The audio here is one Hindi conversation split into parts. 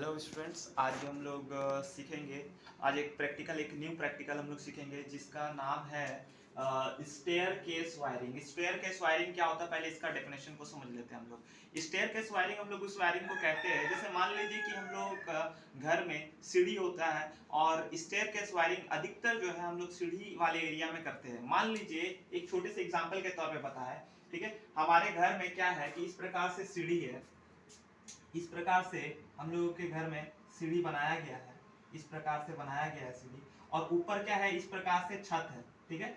हेलो स्टूडेंट्स, आज हम लोग सीखेंगे। आज एक न्यू प्रैक्टिकल हम लोग सीखेंगे जिसका नाम है staircase wiring. Staircase wiring क्या होता है, पहले इसका डेफिनेशन को समझ लेते हैं हम लोग। स्टेयर केस वायरिंग हम लोग उस वायरिंग को कहते हैं, जैसे मान लीजिए कि हम लोग घर में सीढ़ी होता है और स्टेयर केस वायरिंग अधिकतर जो है हम लोग सीढ़ी वाले एरिया में करते हैं। मान लीजिए एक छोटे से एग्जाम्पल के तौर पर पता है, ठीक है। हमारे घर में क्या है कि इस प्रकार से सीढ़ी है, इस प्रकार से हम लोगों के घर में सीढ़ी बनाया गया है, इस प्रकार से बनाया गया है सीढ़ी। और ऊपर क्या है, इस प्रकार से छत है, ठीक है।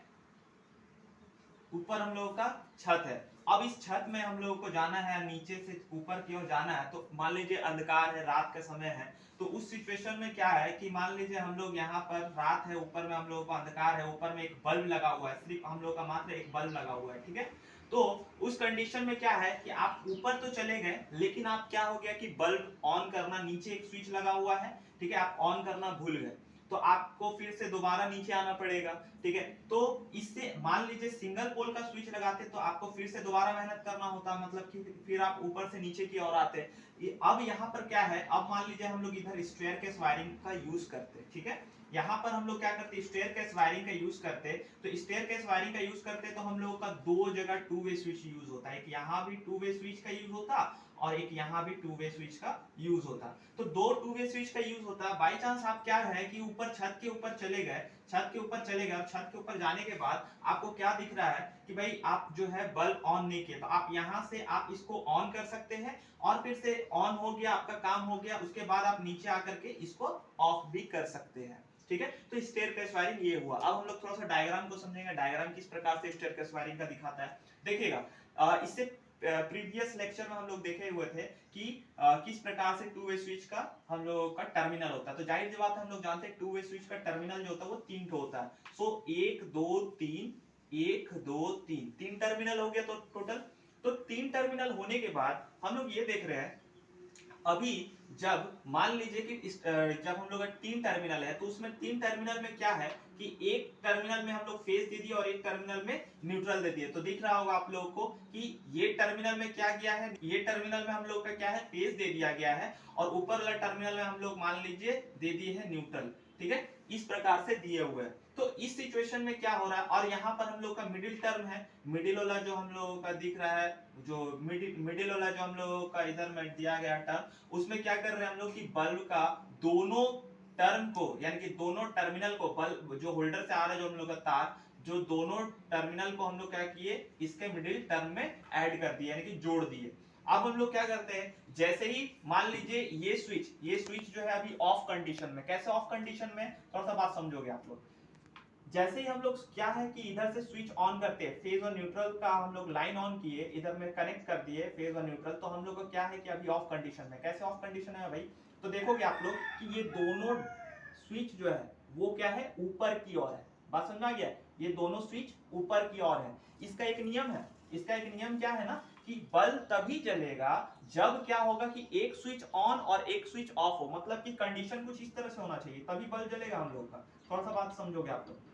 ऊपर हम लोगों का छत है। अब इस छत में हम लोगों को जाना है, नीचे से ऊपर की ओर जाना है। तो मान लीजिए अंधकार है, रात का समय है, तो उस सिचुएशन में क्या है कि मान लीजिए हम लोग यहाँ पर रात है, ऊपर में हम लोगों को अंधकार है, ऊपर में एक बल्ब लगा हुआ है, सिर्फ हम लोग का मात्र एक बल्ब लगा हुआ है, ठीक है। तो उस कंडीशन में क्या है कि आप ऊपर तो चले गए, लेकिन आप क्या हो गया कि बल्ब ऑन करना, नीचे एक स्विच लगा हुआ है, ठीक है, आप ऑन करना भूल गए, तो आपको फिर से दोबारा नीचे आना पड़ेगा, ठीक है। तो इससे मान लीजिए सिंगल पोल का स्विच लगाते तो आपको फिर से दोबारा मेहनत करना होता, मतलब कि फिर आप ऊपर से नीचे की ओर आते। अब यहाँ पर क्या है, अब मान लीजिए हम लोग इधर स्टेयरकेस वायरिंग का यूज करते, ठीक है। यहाँ पर हम लोग क्या करते, स्टेयरकेस वायरिंग का यूज करते। तो स्टेयरकेस वायरिंग का यूज करते तो हम लोगों का दो जगह टू वे स्विच यूज होता है, एक यहाँ भी टू वे स्विच का यूज होता और एक यहाँ भी टू वे स्विच का यूज होता। तो दो टू वे स्विच का यूज होता। बाई चांस आप क्या है कि ऊपर छत के ऊपर चले गए, छत के ऊपर चले गए और छत के ऊपर जाने के बाद आपको क्या दिख रहा है कि भाई आप जो है बल्ब ऑन नहीं किए, तो आप यहाँ से आप इसको ऑन कर सकते हैं और फिर से ऑन हो गया, आपका काम हो गया, उसके बाद आप नीचे आकर के इसको ऑफ भी कर सकते हैं, ठीक है। तो स्टेयरकेस वायरिंग ये हुआ। अब हम लोग थोड़ा सा डायग्राम को समझेंगे, डायग्राम किस प्रकार से स्टेयरकेस वायरिंग का दिखाता है। देखिएगा, इससे प्रीवियस लेक्चर में हम लोग देखे हुए थे कि किस प्रकार से टू वे स्विच का हम लोगों का टर्मिनल होता है। तो जाहिर सी बात है, हम लोग जानते हैं टू वे स्विच का टर्मिनल जो होता है वो तीन ठो होता है। सो 1 2 3, 1 2 3, तीन टर्मिनल हो गया तो टोटल। तो तीन टर्मिनल होने के बाद हम लोग ये देख रहे हैं, अभी जब मान लीजिए कि जब हम लोग का तीन टर्मिनल है, तो उसमें तीन टर्मिनल में क्या है कि एक टर्मिनल में हम लोग फेज दे दिए और एक टर्मिनल में न्यूट्रल दे दिए। तो दिख रहा होगा आप लोगों को कि ये टर्मिनल में क्या किया है, ये टर्मिनल में हम लोग का क्या है, फेज दे दिया गया है, और ऊपर वाला टर्मिनल में हम लोग मान लीजिए दे दिए है न्यूट्रल, ठीक है, इस प्रकार से दिए हुए हैं। तो इस सिचुएशन में क्या हो रहा है, और यहाँ पर हम लोग का मिडिल टर्म है, मिडिल वाला जो हम लोगों का दिख रहा है, जो मिडिल वाला जो हम लोगों का इधर में दिया गया टर्म, उसमें क्या कर रहे हैं हम लोग कि बल्ब का दोनों टर्म को, यानी कि दोनों टर्मिनल को, बल्ब जो होल्डर से आ रहा है जो हम लोग का तार, जो दोनों टर्मिनल को हम लोग क्या किए, इसके मिडिल टर्म में ऐड कर दिए, यानी कि जोड़ दिए। अब हम लोग क्या करते हैं, जैसे ही मान लीजिए ये स्विच जो है अभी ऑफ कंडीशन में, कैसे ऑफ कंडीशन में, थोड़ा सा बात समझोगे आप लोग। जैसे ही हम लोग क्या है कि इधर से स्विच ऑन करते हैं, फेज और न्यूट्रल का हम लोग लाइन ऑन किए, इधर में कनेक्ट कर दिए फेज और न्यूट्रल, तो हम लोग का क्या है कि अभी ऑफ कंडीशन में। कैसे ऑफ कंडीशन है भाई, तो देखोगे आप लोग कि ये दोनों स्विच जो है वो क्या है, ऊपर की ओर है। बात समझ आ गया, ये दोनों स्विच ऊपर की ओर है। इसका एक नियम है, इसका एक नियम क्या है ना कि बल्ब तभी जलेगा जब क्या होगा कि एक स्विच ऑन और एक स्विच ऑफ हो, मतलब कि कंडीशन कुछ इस तरह से होना चाहिए, तभी बल्ब जलेगा हम लोग का। थोड़ा सा बात समझोगे आप लोग।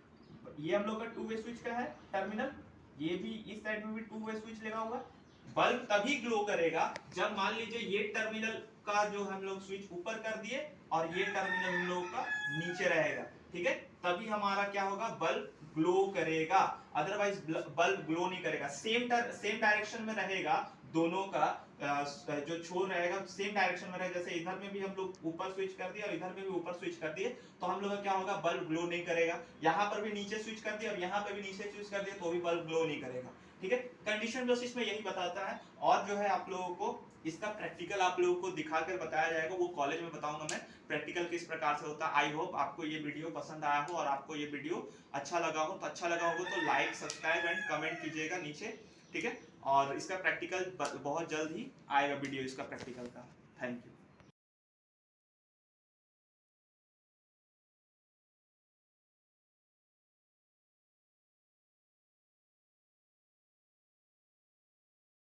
ये हम लोग का टू वे स्विच का है टर्मिनल, ये भी इस साइड में भी टू वे स्विच लगा हुआ है। बल्ब तभी ग्लो करेगा जब मान लीजिए ये टर्मिनल का जो हम लोग स्विच ऊपर कर दिए और ये टर्मिनल हम लोग का नीचे रहेगा, ठीक है, तभी हमारा क्या होगा, बल्ब ग्लो करेगा, अदरवाइज बल्ब ग्लो नहीं करेगा। सेम डायरेक्शन में रहेगा दोनों का, जो छोर रहेगा सेम डायरेक्शन में रहेगा। जैसे इधर में भी हम लोग ऊपर स्विच कर दिए और इधर में भी ऊपर स्विच कर दिए, तो हम लोग का क्या होगा, बल्ब ग्लो नहीं करेगा। यहाँ पर भी नीचे स्विच कर दिया और यहाँ पे भी नीचे स्विच कर दिया, तो भी बल्ब ग्लो नहीं करेगा, ठीक है। कंडीशन बेसिस में यही बताता है। और जो है आप लोगों को इसका प्रैक्टिकल आप लोगों को दिखाकर बताया जाएगा, वो कॉलेज में बताऊंगा मैं प्रैक्टिकल किस प्रकार से होता है। आई होप आपको ये वीडियो पसंद आया हो और आपको ये वीडियो अच्छा लगा हो, तो अच्छा लगा होगा तो लाइक सब्सक्राइब एंड कमेंट कीजिएगा नीचे, ठीक है। और इसका प्रैक्टिकल बहुत जल्द ही आएगा वीडियो इसका प्रैक्टिकल का। Thank you.